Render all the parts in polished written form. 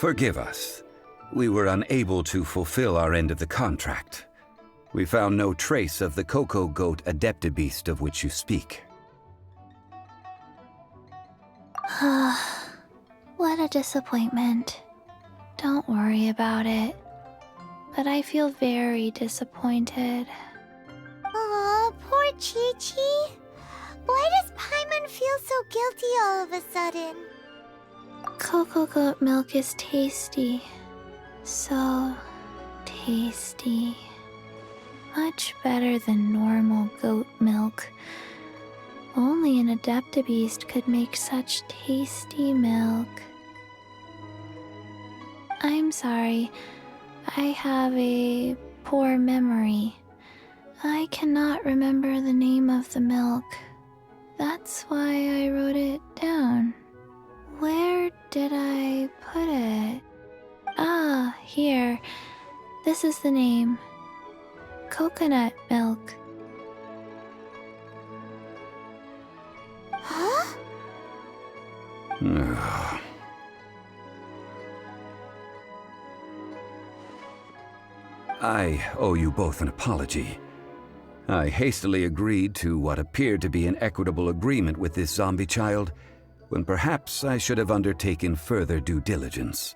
Forgive us. We were unable to fulfill our end of the contract. We found no trace of the Cocoa Goat Adeptabeast of which you speak. What a disappointment. Don't worry about it. But I feel very disappointed. Aw, poor Chi-Chi. Why does Paimon feel so guilty all of a sudden? Cocoa goat milk is tasty. So tasty. Much better than normal goat milk. Only an Adeptabeast could make such tasty milk. I'm sorry. I have a poor memory. I cannot remember the name of the milk. That's why I wrote it down. Where did I put it? Ah, here. This is the name. Coconut milk. Huh? I owe you both an apology. I hastily agreed to what appeared to be an equitable agreement with this zombie child, when perhaps I should have undertaken further due diligence.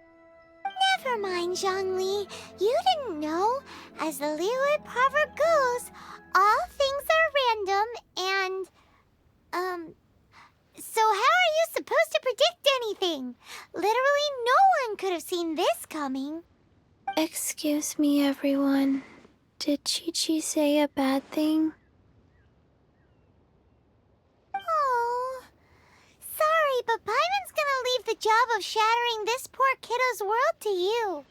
Never mind, Zhongli. You didn't know. As the Liyue proverb goes, all things are random and, so how are you supposed to predict anything? Literally no one could have seen this coming. Excuse me, everyone. Did Chi-Chi say a bad thing? Oh, sorry, but Paimon's gonna leave the job of shattering this poor kiddo's world to you.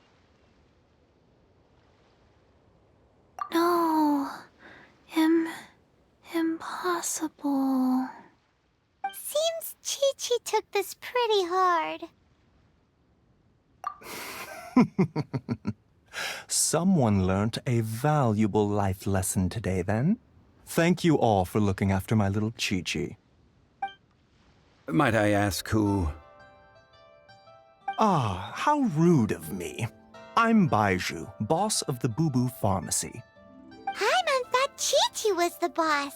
No. Impossible. Seems Chi-Chi took this pretty hard. Someone learnt a valuable life lesson today, then. Thank you all for looking after my little Chi-Chi. Might I ask who? Ah, how rude of me. I'm Baiju, boss of the Boo Boo Pharmacy. Paimon thought Chi-Chi was the boss.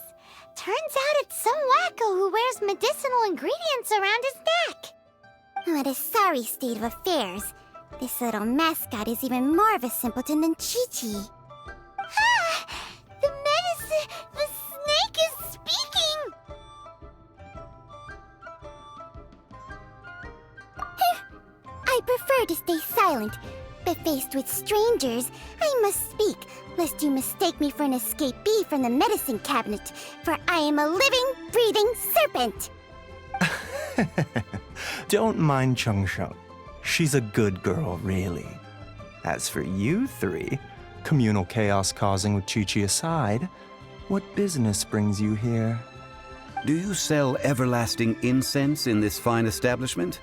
Turns out it's some wacko who wears medicinal ingredients around his neck. What a sorry state of affairs. This little mascot is even more of a simpleton than Chi-Chi. Ah! The snake is speaking! I prefer to stay silent, but faced with strangers, I must speak, lest you mistake me for an escapee from the medicine cabinet, for I am a living, breathing serpent! Don't mind Chung Sheng. She's a good girl, really. As for you three, communal chaos causing with Chi-Chi aside, what business brings you here? Do you sell everlasting incense in this fine establishment?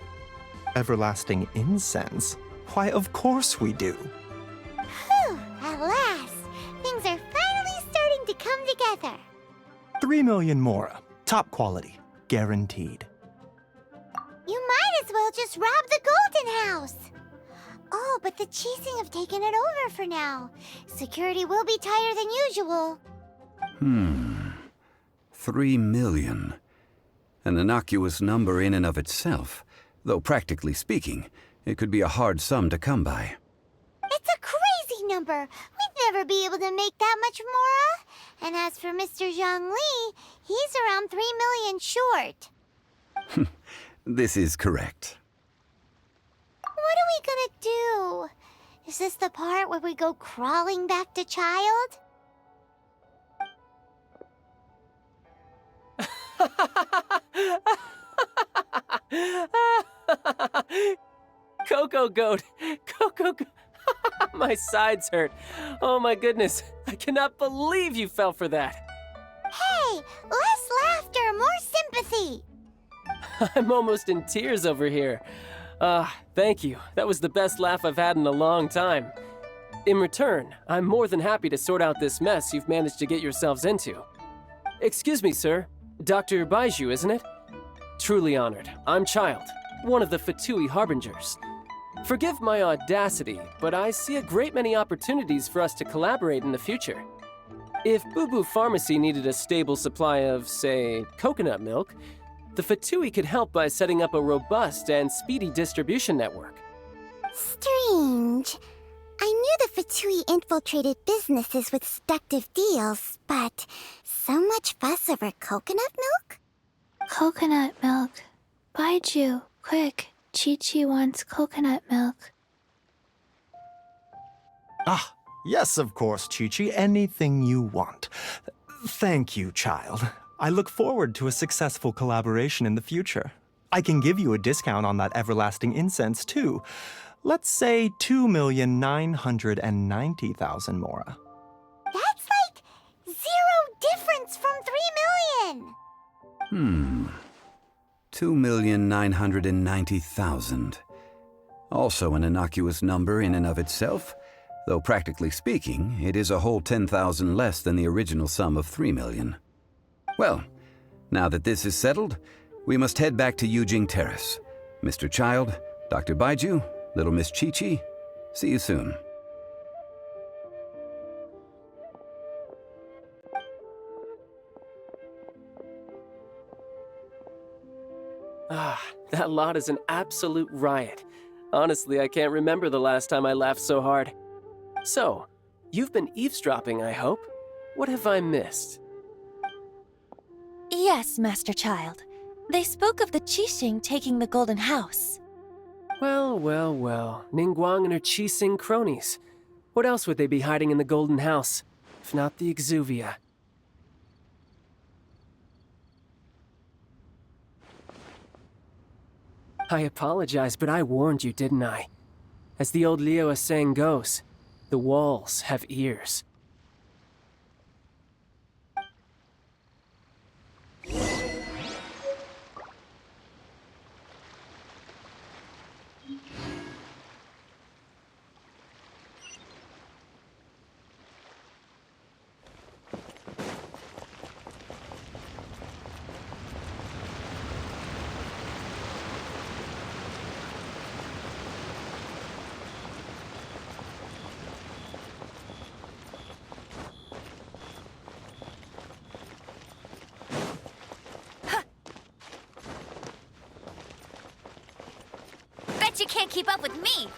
Everlasting incense? Why, of course we do. Whew, at last! Things are finally starting to come together. 3 million mora. Top quality. Guaranteed. You might as well just rob the Golden House! Oh, but the Cheesing have taken it over for now. Security will be tighter than usual. 3 million. An innocuous number in and of itself, though practically speaking, it could be a hard sum to come by. It's a crazy number! We'd never be able to make that much mora. And as for Mr. Zhongli, he's around 3 million short. This is correct. What are we gonna do? Is this the part where we go crawling back to child? Cocoa Goat! Cocoa Goat! My sides hurt. Oh my goodness. I cannot believe you fell for that. Hey, less laughter, more sympathy! I'm almost in tears over here. Thank you. That was the best laugh I've had in a long time. In return, I'm more than happy to sort out this mess you've managed to get yourselves into. Excuse me, sir. Dr. Baiju, isn't it? Truly honored. I'm Child, one of the Fatui Harbingers. Forgive my audacity, but I see a great many opportunities for us to collaborate in the future. If Boo Boo Pharmacy needed a stable supply of, say, coconut milk, the Fatui could help by setting up a robust and speedy distribution network. Strange. I knew the Fatui infiltrated businesses with seductive deals, but so much fuss over coconut milk? Coconut milk. Baiju, quick. Chi-Chi wants coconut milk. Ah, yes, of course, Chi-Chi. Anything you want. Thank you, child. I look forward to a successful collaboration in the future. I can give you a discount on that everlasting incense, too. Let's say 2,990,000 mora. That's like 0 difference from 3 million! 2,990,000. Also an innocuous number in and of itself, though practically speaking, it is a whole 10,000 less than the original sum of 3 million. Well, now that this is settled, we must head back to Yujing Terrace. Mr. Child, Dr. Baiju, little Miss Chi-Chi, see you soon. Ah, that lot is an absolute riot. Honestly, I can't remember the last time I laughed so hard. So, you've been eavesdropping, I hope? What have I missed? Yes, Master Child. They spoke of the Qixing taking the Golden House. Well, well, well. Ningguang and her Qixing cronies. What else would they be hiding in the Golden House, if not the Exuvia? I apologize, but I warned you, didn't I? As the old Liu saying goes, the walls have ears. Bet you can't keep up with me!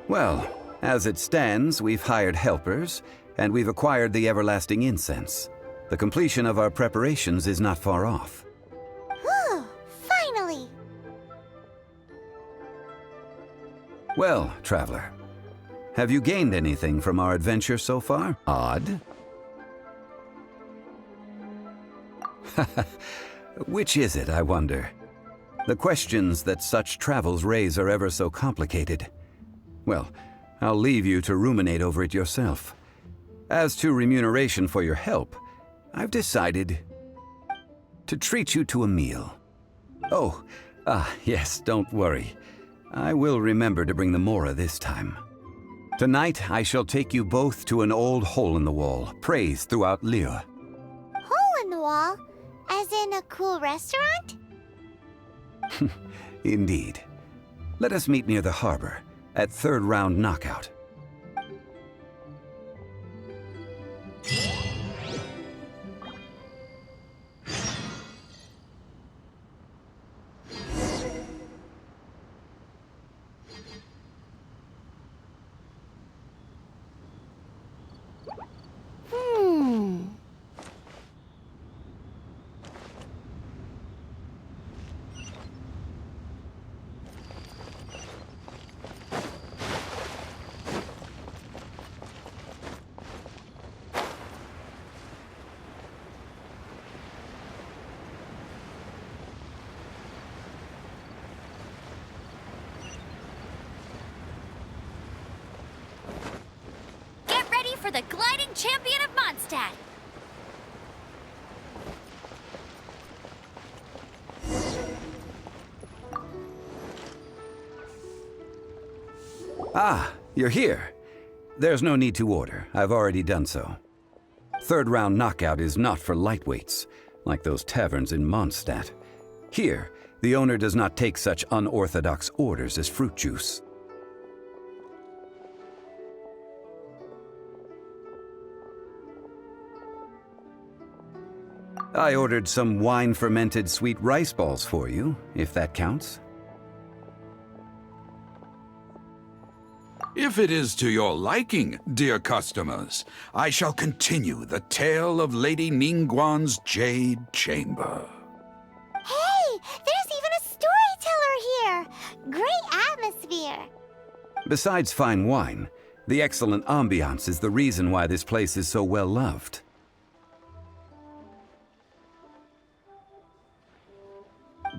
Well, as it stands, we've hired helpers, and we've acquired the everlasting incense. The completion of our preparations is not far off. Whew, finally! Well, traveler, have you gained anything from our adventure so far? Odd? Which is it, I wonder? The questions that such travels raise are ever so complicated. Well, I'll leave you to ruminate over it yourself. As to remuneration for your help, I've decided to treat you to a meal. Oh, yes, don't worry. I will remember to bring the Mora this time. Tonight, I shall take you both to an old hole-in-the-wall, praised throughout Liu. Hole in the wall? As in a cool restaurant? Indeed. Let us meet near the harbor, at third round knockout. For the gliding champion of Mondstadt! Ah, you're here. There's no need to order. I've already done so. Third round knockout is not for lightweights, like those taverns in Mondstadt. Here, the owner does not take such unorthodox orders as fruit juice. I ordered some wine-fermented sweet rice balls for you, if that counts. If it is to your liking, dear customers, I shall continue the tale of Lady Ningguang's Jade Chamber. Hey, there's even a storyteller here! Great atmosphere! Besides fine wine, the excellent ambiance is the reason why this place is so well loved.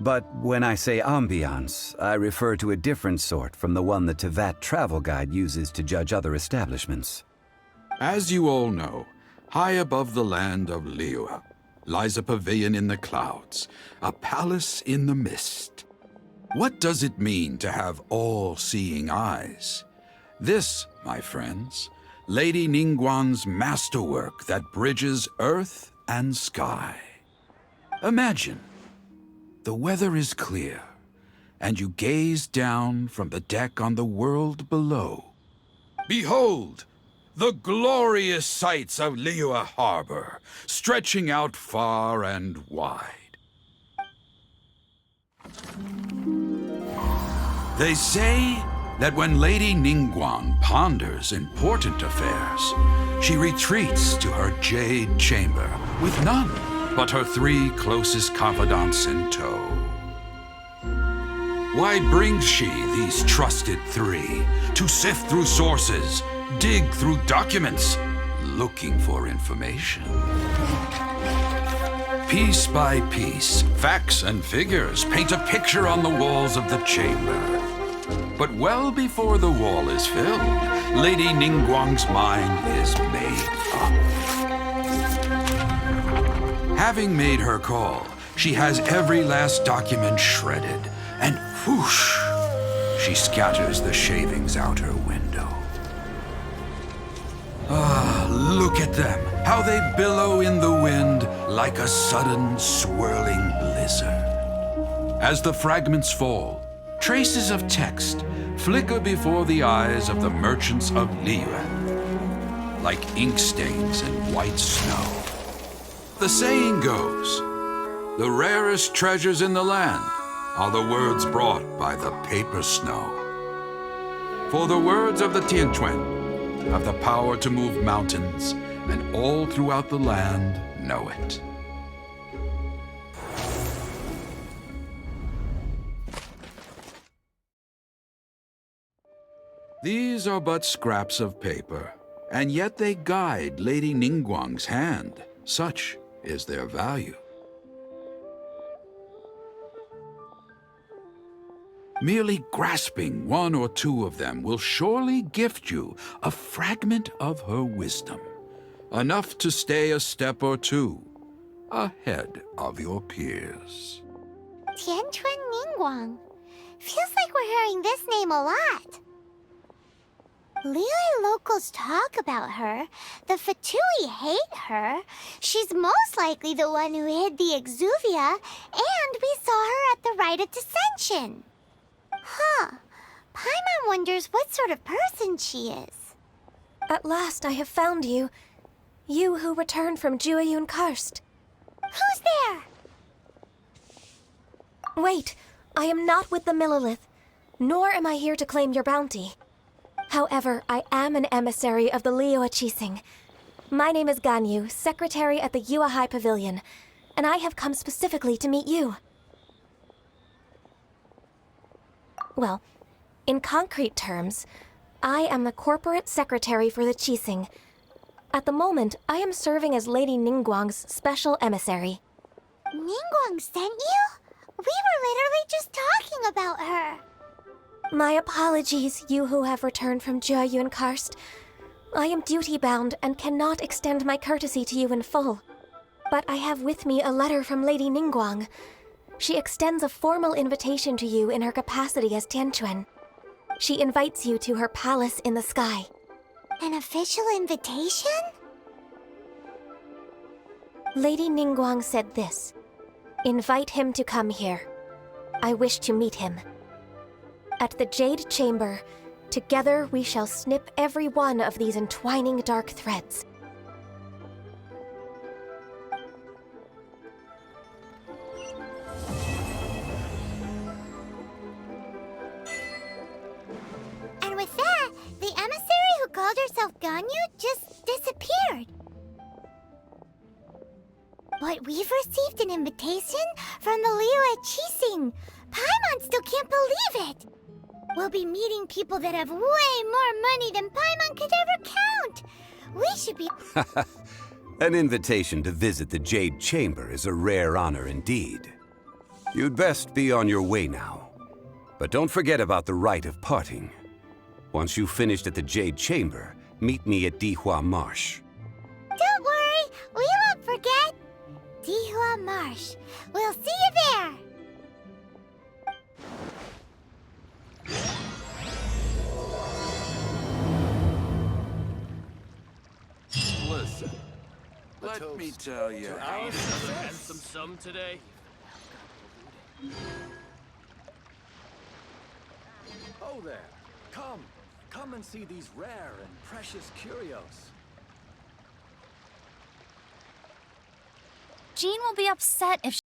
But when I say ambiance, I refer to a different sort from the one the Tevat travel guide uses to judge other establishments. As you all know, high above the land of Liyue lies a pavilion in the clouds, a palace in the mist. What does it mean to have all-seeing eyes? This, my friends, Lady Ningguang's masterwork that bridges earth and sky. Imagine, the weather is clear, and you gaze down from the deck on the world below. Behold, the glorious sights of Liyue Harbor, stretching out far and wide. They say that when Lady Ningguang ponders important affairs, she retreats to her jade chamber with none but her 3 closest confidants in tow. Why brings she these trusted 3 to sift through sources, dig through documents, looking for information? Piece by piece, facts and figures paint a picture on the walls of the chamber. But well before the wall is filled, Lady Ningguang's mind is made up. Having made her call, she has every last document shredded, and whoosh, she scatters the shavings out her window. Ah, look at them, how they billow in the wind like a sudden swirling blizzard. As the fragments fall, traces of text flicker before the eyes of the merchants of Liyue, like ink stains in white snow. The saying goes, the rarest treasures in the land are the words brought by the paper snow. For the words of the Tianquan have the power to move mountains, and all throughout the land know it. These are but scraps of paper, and yet they guide Lady Ningguang's hand. Such is their value. Merely grasping 1 or 2 of them will surely gift you a fragment of her wisdom, enough to stay a step or 2 ahead of your peers. Tianquan Ningguang. Feels like we're hearing this name a lot. Liyue locals talk about her. The Fatui hate her. She's most likely the one who hid the exuvia, and we saw her at the rite of dissension. Huh. Paimon wonders what sort of person she is. At last I have found you. You who returned from Jueyun Karst. Who's there? Wait, I am not with the Millelith, nor am I here to claim your bounty. However, I am an emissary of the Liyue Qixing. My name is Ganyu, secretary at the Yuehai Pavilion, and I have come specifically to meet you. Well, in concrete terms, I am the corporate secretary for the Qixing. At the moment, I am serving as Lady Ningguang's special emissary. Ningguang sent you? We were literally just talking about her. My apologies, you who have returned from Jueyun Karst. I am duty-bound and cannot extend my courtesy to you in full. But I have with me a letter from Lady Ningguang. She extends a formal invitation to you in her capacity as Tianquan. She invites you to her palace in the sky. An official invitation? Lady Ningguang said this. Invite him to come here. I wish to meet him. At the Jade Chamber, together we shall snip every one of these entwining dark threads. And with that, the emissary who called herself Ganyu just disappeared. But we've received an invitation from the Liyue Qixing. Paimon still can't believe it. We'll be meeting people that have way more money than Paimon could ever count. We should be... An invitation to visit the Jade Chamber is a rare honor indeed. You'd best be on your way now. But don't forget about the rite of parting. Once you've finished at the Jade Chamber, meet me at Dihua Marsh. Don't worry, we won't forget. Dihua Marsh. We'll see you there. Listen, let me tell you. Another handsome sum today. Oh there, come and see these rare and precious curios. Jean will be upset if